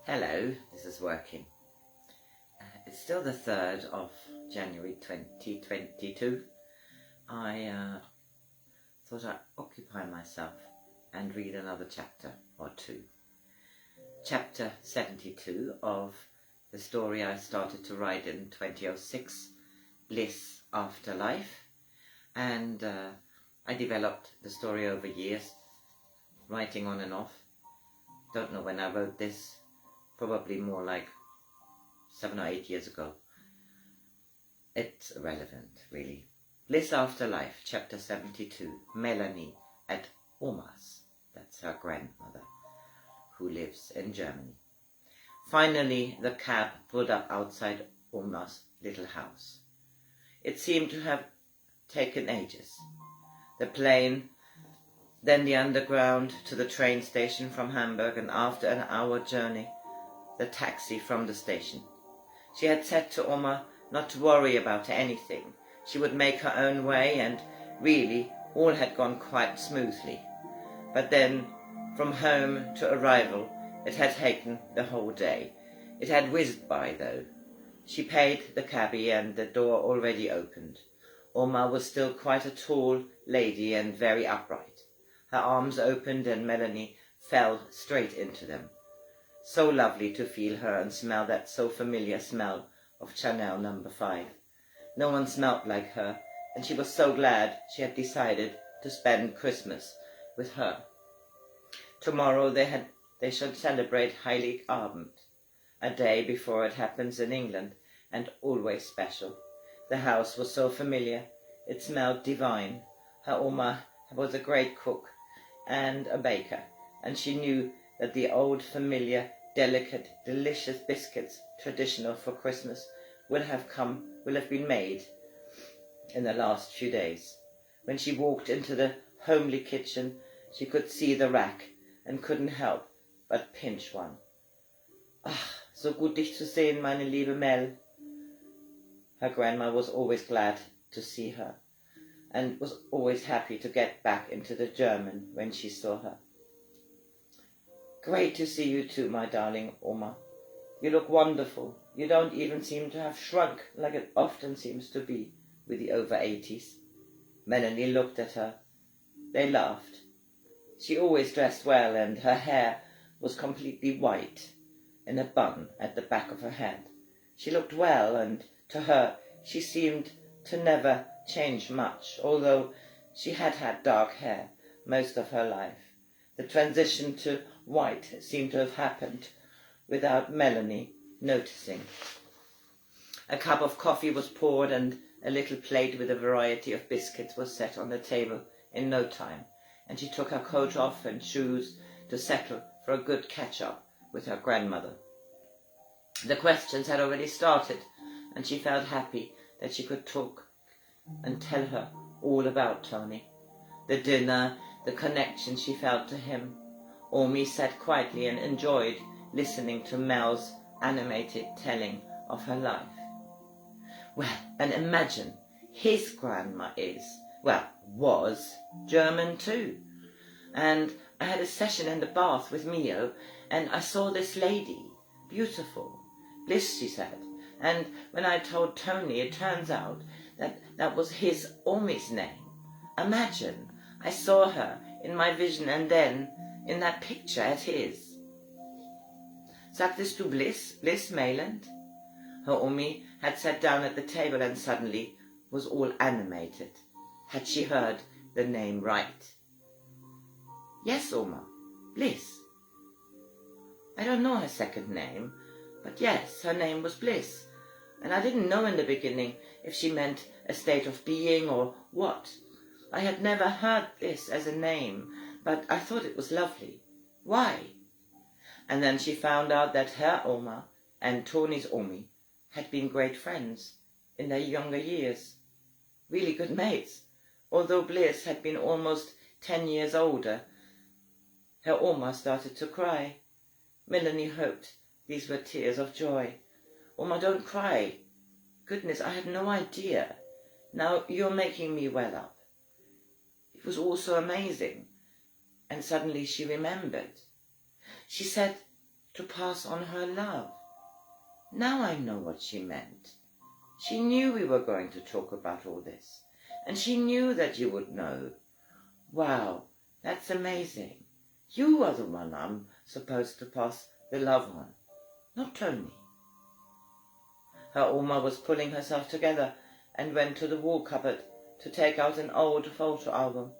Hello, this is working. It's still the 3rd of January 2022. I thought I'd occupy myself and read another chapter or two. Chapter 72 of the story I started to write in 2006, BLISS, Afterlife. And I developed the story over years, writing on and off. Don't know when I wrote this. Probably more like 7 or 8 years ago. It's irrelevant, really. BLISS Afterlife, Chapter 72. Melanie at Oma's. That's her grandmother, who lives in Germany. Finally, the cab pulled up outside Oma's little house. It seemed to have taken ages. The plane, then the underground to the train station from Hamburg, and after an hour journey, the taxi from the station. She had said to Oma not to worry about anything. She would make her own way, and really all had gone quite smoothly. But then, from home to arrival, it had taken the whole day. It had whizzed by, though. She paid the cabbie, and the door already opened. Oma was still quite a tall lady and very upright. Her arms opened, and Melanie fell straight into them. So lovely to feel her and smell that so familiar smell of Chanel No. 5. No one smelt like her, and she was so glad she had decided to spend Christmas with her. Tomorrow they should celebrate Heiligabend, a day before it happens in England, and always special. The house was so familiar, it smelled divine. Her Oma was a great cook and a baker, and she knew that the old familiar, delicate, delicious biscuits, traditional for Christmas, will have been made in the last few days. When she walked into the homely kitchen, she could see the rack and couldn't help but pinch one. Ach, so gut dich zu sehen, meine liebe Mel. Her grandma was always glad to see her, and was always happy to get back into the German when she saw her. Great to see you too, my darling Oma. You look wonderful. You don't even seem to have shrunk like it often seems to be with the over 80s. Melanie looked at her. They laughed. She always dressed well, and her hair was completely white, in a bun at the back of her head. She looked well, and to her she seemed to never change much, although she had had dark hair most of her life. The transition to white seemed to have happened without Melanie noticing. A cup of coffee was poured, and a little plate with a variety of biscuits was set on the table in no time, and she took her coat off and shoes to settle for a good catch-up with her grandmother. The questions had already started, and she felt happy that she could talk and tell her all about Tony. The dinner, the connection she felt to him. Omi sat quietly and enjoyed listening to Mel's animated telling of her life. Well, and imagine, his grandma was German too. And I had a session in the bath with Mio, and I saw this lady, beautiful, Bliss, she said. And when I told Tony, it turns out that was his Omi's name. Imagine, I saw her in my vision and then in that picture at his. Sagtest du Bliss, Bliss Mayland? Her Omi had sat down at the table and suddenly was all animated. Had she heard the name right? Yes, Oma, Bliss. I don't know her second name, but yes, her name was Bliss. And I didn't know in the beginning if she meant a state of being or what. I had never heard Bliss as a name, but I thought it was lovely. Why? And then she found out that her Oma and Tony's Omi had been great friends in their younger years. Really good mates, although Bliss had been almost 10 years older. Her Oma started to cry. Melanie hoped these were tears of joy. Oma, don't cry. Goodness, I had no idea. Now you're making me well up. It was all so amazing. And suddenly she remembered. She said, to pass on her love. Now I know what she meant. She knew we were going to talk about all this, and she knew that you would know. Wow, that's amazing. You are the one I'm supposed to pass the love on, not Tony. Her Oma was pulling herself together and went to the wall cupboard to take out an old photo album.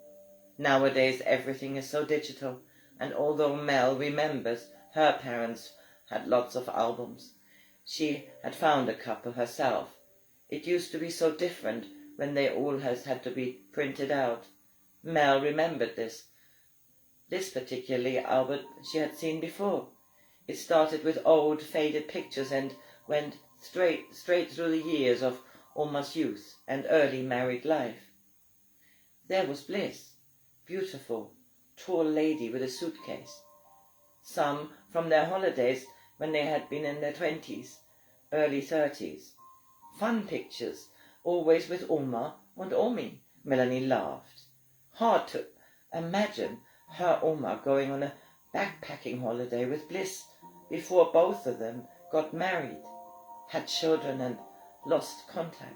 Nowadays everything is so digital, and although Mel remembers her parents had lots of albums, she had found a couple herself. It used to be so different when they all had to be printed out. Mel remembered this. This particular album she had seen before. It started with old faded pictures and went straight through the years of Oma's youth and early married life. There was Bliss, beautiful, tall lady with a suitcase. Some from their holidays when they had been in their 20s, early 30s. Fun pictures, always with Oma and Omi. Melanie laughed. Hard to imagine her Oma going on a backpacking holiday with Bliss before both of them got married, had children and lost contact.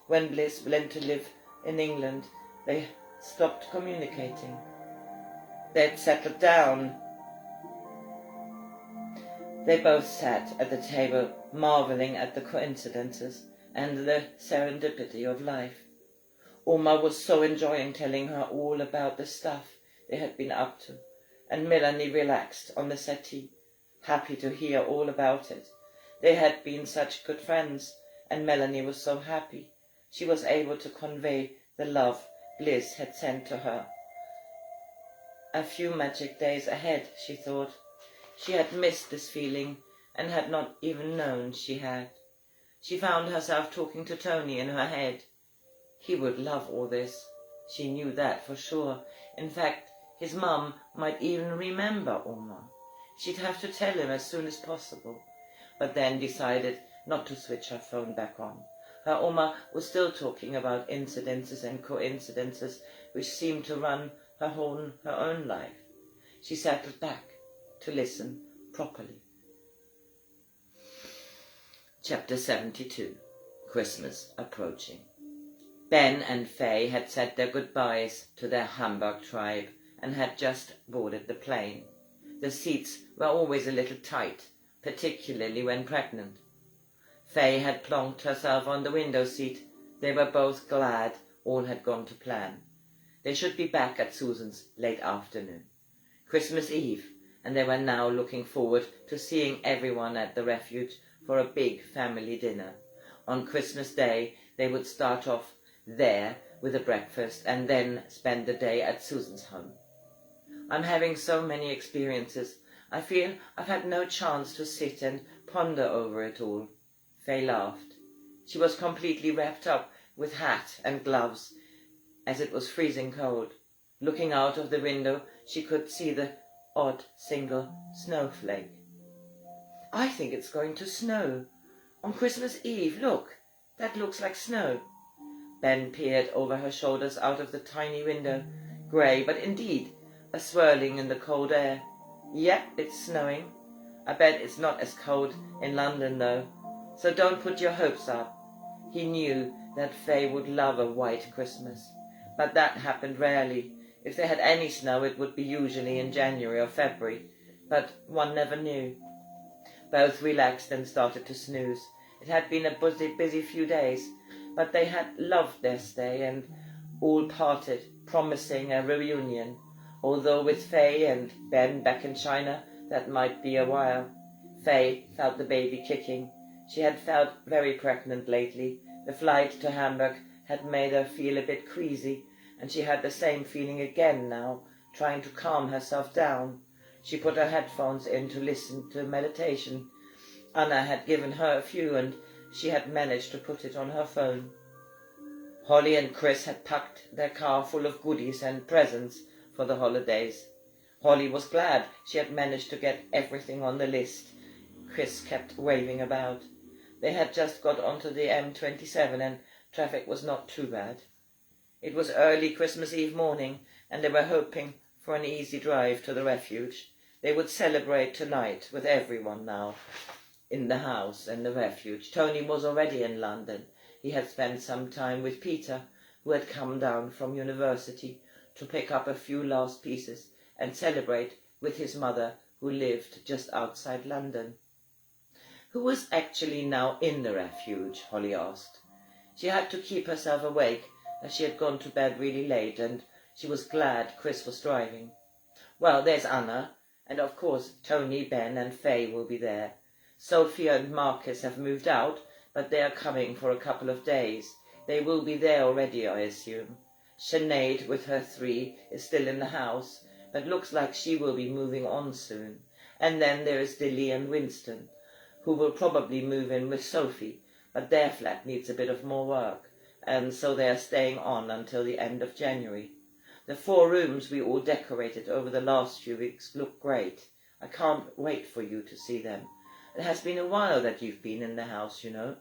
When Bliss went to live in England, they stopped communicating. They'd settled down. They both sat at the table, marveling at the coincidences and the serendipity of life. Oma was so enjoying telling her all about the stuff they had been up to, and Melanie relaxed on the settee, happy to hear all about it. They had been such good friends, and Melanie was so happy. She was able to convey the love Bliss had sent to her. A few magic days ahead, she thought. She had missed this feeling and had not even known she had. She found herself talking to Tony in her head. He would love all this. She knew that for sure. In fact, his mum might even remember Oma. She'd have to tell him as soon as possible, but then decided not to switch her phone back on. Her Oma was still talking about incidences and coincidences which seemed to run her own life. She settled back to listen properly. Chapter 72. Christmas approaching. Ben and Faye had said their goodbyes to their Hamburg tribe and had just boarded the plane. The seats were always a little tight, particularly when pregnant. Faye had plonked herself on the window seat. They were both glad all had gone to plan. They should be back at Susan's late afternoon. Christmas Eve, and they were now looking forward to seeing everyone at the refuge for a big family dinner. On Christmas Day, they would start off there with a breakfast and then spend the day at Susan's home. I'm having so many experiences. I feel I've had no chance to sit and ponder over it all. Faye laughed. She was completely wrapped up with hat and gloves, as it was freezing cold. Looking out of the window, she could see the odd single snowflake. I think it's going to snow. On Christmas Eve, look, that looks like snow. Ben peered over her shoulders out of the tiny window, grey, but indeed a swirling in the cold air. Yep, it's snowing. I bet it's not as cold in London, though, so don't put your hopes up. He knew that Faye would love a white Christmas, but that happened rarely. If they had any snow, it would be usually in January or February, but one never knew. Both relaxed and started to snooze. It had been a busy few days, but they had loved their stay and all parted, promising a reunion, although with Faye and Ben back in China, that might be a while. Faye felt the baby kicking. She had felt very pregnant lately. The flight to Hamburg had made her feel a bit queasy, and she had the same feeling again now, trying to calm herself down. She put her headphones in to listen to meditation. Anna had given her a few, and she had managed to put it on her phone. Holly and Chris had packed their car full of goodies and presents for the holidays. Holly was glad she had managed to get everything on the list Chris kept waving about. They had just got onto the M27 and traffic was not too bad. It was early Christmas Eve morning, and they were hoping for an easy drive to the refuge. They would celebrate tonight with everyone now in the house and the refuge. Tony was already in London. He had spent some time with Peter, who had come down from university to pick up a few last pieces and celebrate with his mother, who lived just outside London. Who was actually now in the refuge? Holly asked. She had to keep herself awake, as she had gone to bed really late, and she was glad Chris was driving. Well, there's Anna, and of course Tony, Ben and Faye will be there. Sophia and Marcus have moved out, but they are coming for a couple of days. They will be there already, I assume. Sinead, with her 3, is still in the house, but looks like she will be moving on soon. And then there is Dilly and Winston, who will probably move in with Sophie, but their flat needs a bit of more work, and so they are staying on until the end of January. The 4 rooms we all decorated over the last few weeks look great. I can't wait for you to see them. It has been a while that you've been in the house, you know.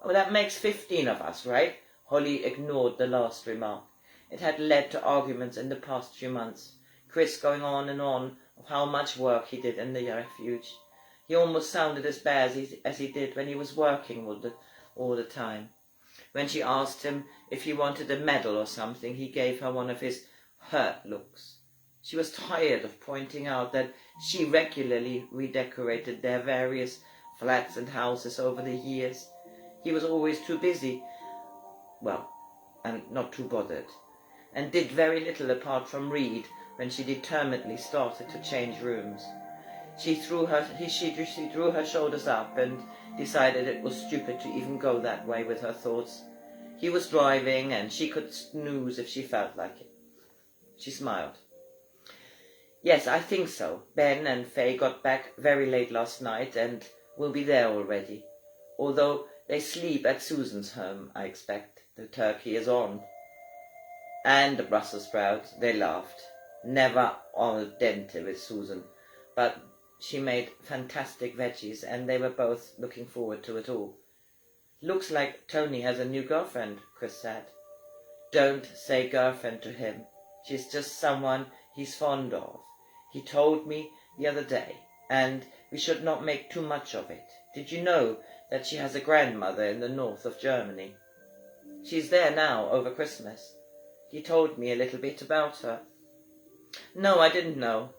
Oh, that makes 15 of us, right? Holly ignored the last remark. It had led to arguments in the past few months. Chris going on and on of how much work he did in the refuge. He almost sounded as bad as he did when he was working all the time. When she asked him if he wanted a medal or something, he gave her one of his hurt looks. She was tired of pointing out that she regularly redecorated their various flats and houses over the years. He was always too busy, and not too bothered, and did very little apart from read when she determinedly started to change rooms. She drew her shoulders up and decided it was stupid to even go that way with her thoughts. He was driving and she could snooze if she felt like it. She smiled. Yes, I think so. Ben and Faye got back very late last night and will be there already. Although they sleep at Susan's home, I expect. The turkey is on. And the Brussels sprouts, they laughed. Never al dente with Susan, but she made fantastic veggies and they were both looking forward to it all. Looks like Tony has a new girlfriend, Chris said. Don't say girlfriend to him. She's just someone he's fond of. He told me the other day, and we should not make too much of it. Did you know that she has a grandmother in the north of Germany? She's there now over Christmas. He told me a little bit about her. No, I didn't know.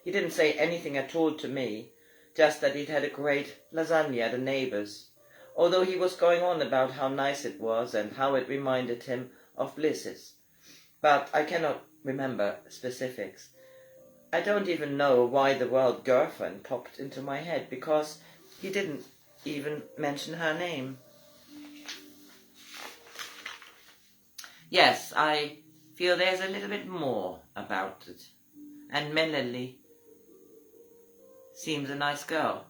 He didn't say anything at all to me, just that he'd had a great lasagna at a neighbour's, although he was going on about how nice it was and how it reminded him of BLISS's. But I cannot remember specifics. I don't even know why the word girlfriend popped into my head, because he didn't even mention her name. Yes, I feel there's a little bit more about it. And Melanie seems a nice girl,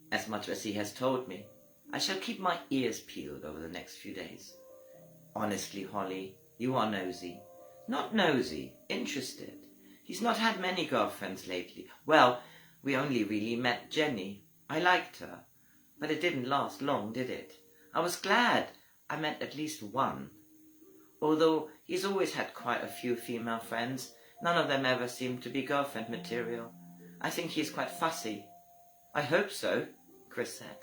as much as he has told me. I shall keep my ears peeled over the next few days. Honestly, Holly, you are nosy. Not nosy, interested. He's not had many girlfriends lately. Well, we only really met Jenny. I liked her, but it didn't last long, did it? I was glad I met at least one. Although he's always had quite a few female friends, none of them ever seemed to be girlfriend material. I think he's quite fussy. I hope so, Chris said.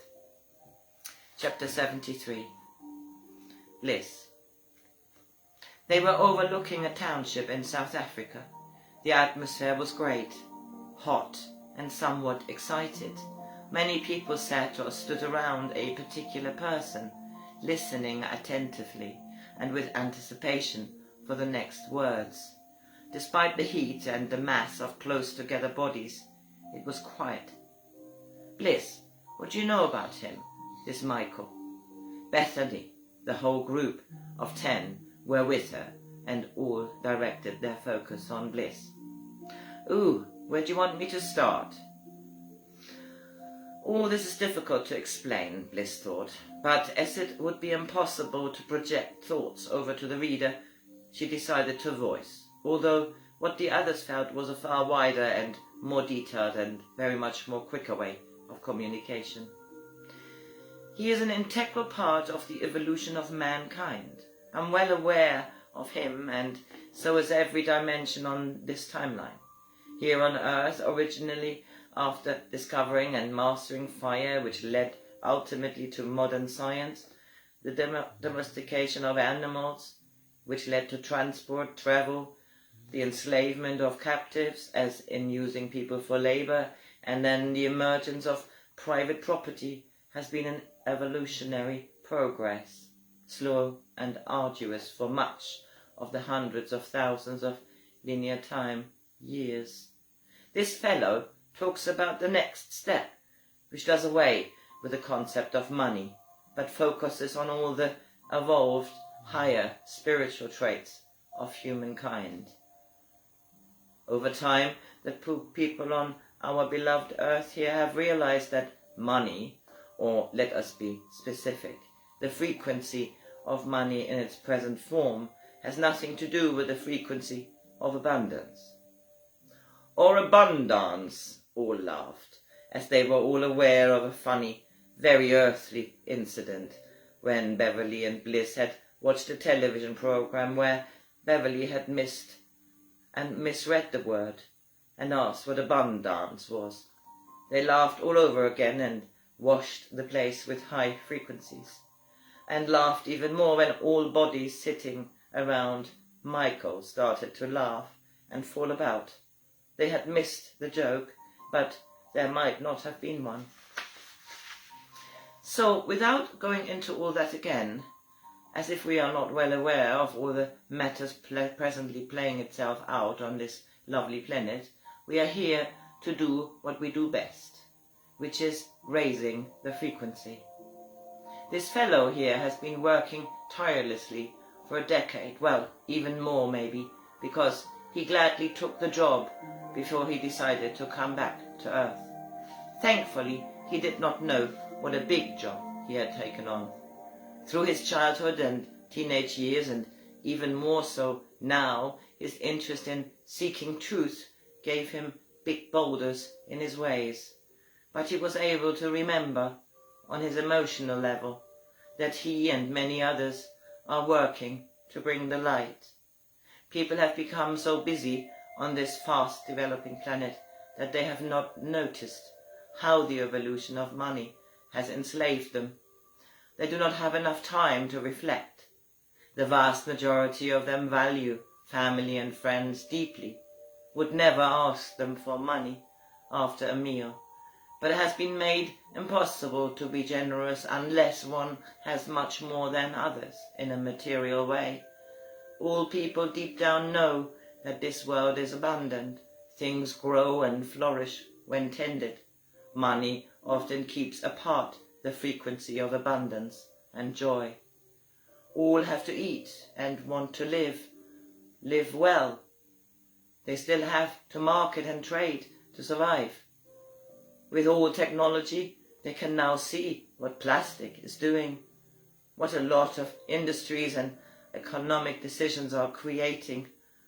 Chapter 73. BLISS. They were overlooking a township in South Africa. The atmosphere was great, hot and somewhat excited. Many people sat or stood around a particular person, listening attentively and with anticipation for the next words. Despite the heat and the mass of close-together bodies, it was quiet. Bliss, what do you know about him? This Michael. Bethany, the whole group of 10 were with her, and all directed their focus on Bliss. Ooh, where do you want me to start? All this is difficult to explain, Bliss thought, but as it would be impossible to project thoughts over to the reader, she decided to voice, although what the others felt was a far wider and more detailed and very much more quicker way of communication. He is an integral part of the evolution of mankind. I'm well aware of him, and so is every dimension on this timeline. here on earth, originally after discovering and mastering fire, which led ultimately to modern science, the domestication of animals, which led to transport, travel, the enslavement of captives, as in using people for labor, and then the emergence of private property, has been an evolutionary progress, slow and arduous for much of the hundreds of thousands of linear time years. This fellow talks about the next step, which does away with the concept of money, but focuses on all the evolved, higher spiritual traits of humankind. Over time, the people on our beloved earth here have realized that money, or let us be specific, the frequency of money in its present form, has nothing to do with the frequency of abundance. Or abundance, all laughed, as they were all aware of a funny, very earthly incident when Beverly and Bliss had watched a television program where Beverly had misread the word and asked what abundance was. They laughed all over again and washed the place with high frequencies, and laughed even more when all bodies sitting around Michael started to laugh and fall about. They had missed the joke, but there might not have been one. So, without going into all that again, as if we are not well aware of all the matters presently playing itself out on this lovely planet, we are here to do what we do best, which is raising the frequency. This fellow here has been working tirelessly for a decade, well, even more maybe, because he gladly took the job before he decided to come back to Earth. Thankfully, he did not know what a big job he had taken on. Through his childhood and teenage years, and even more so now, his interest in seeking truth gave him big boulders in his ways. But he was able to remember, on his emotional level, that he and many others are working to bring the light. People have become so busy on this fast-developing planet that they have not noticed how the evolution of money has enslaved them. They do not have enough time to reflect. The vast majority of them value family and friends deeply, would never ask them for money after a meal, but it has been made impossible to be generous unless one has much more than others in a material way. All people deep down know that this world is abundant. Things grow and flourish when tended. Money often keeps apart the frequency of abundance and joy. All have to eat and want to live well. They still have to market and trade to survive. With all technology, they can now see what plastic is doing, what a lot of industries and economic decisions are creating,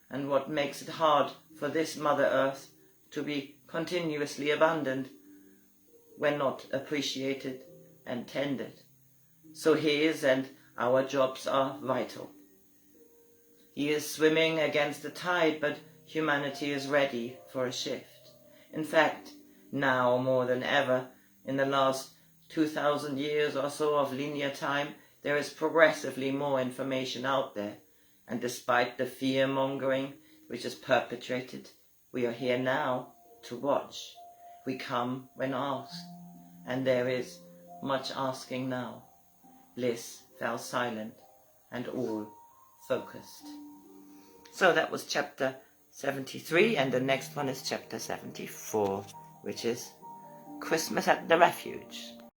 and what makes it hard for this Mother Earth to be continuously abundant when not appreciated and tended. So his and our jobs are vital. He is swimming against the tide, but humanity is ready for a shift. In fact, now more than ever, in the last 2,000 years or so of linear time, there is progressively more information out there, and despite the fear-mongering which is perpetrated, we are here now to watch. We come when asked, and there is much asking now. Bliss fell silent, and all focused. So that was chapter 73, and the next one is chapter 74, which is Christmas at the Refuge.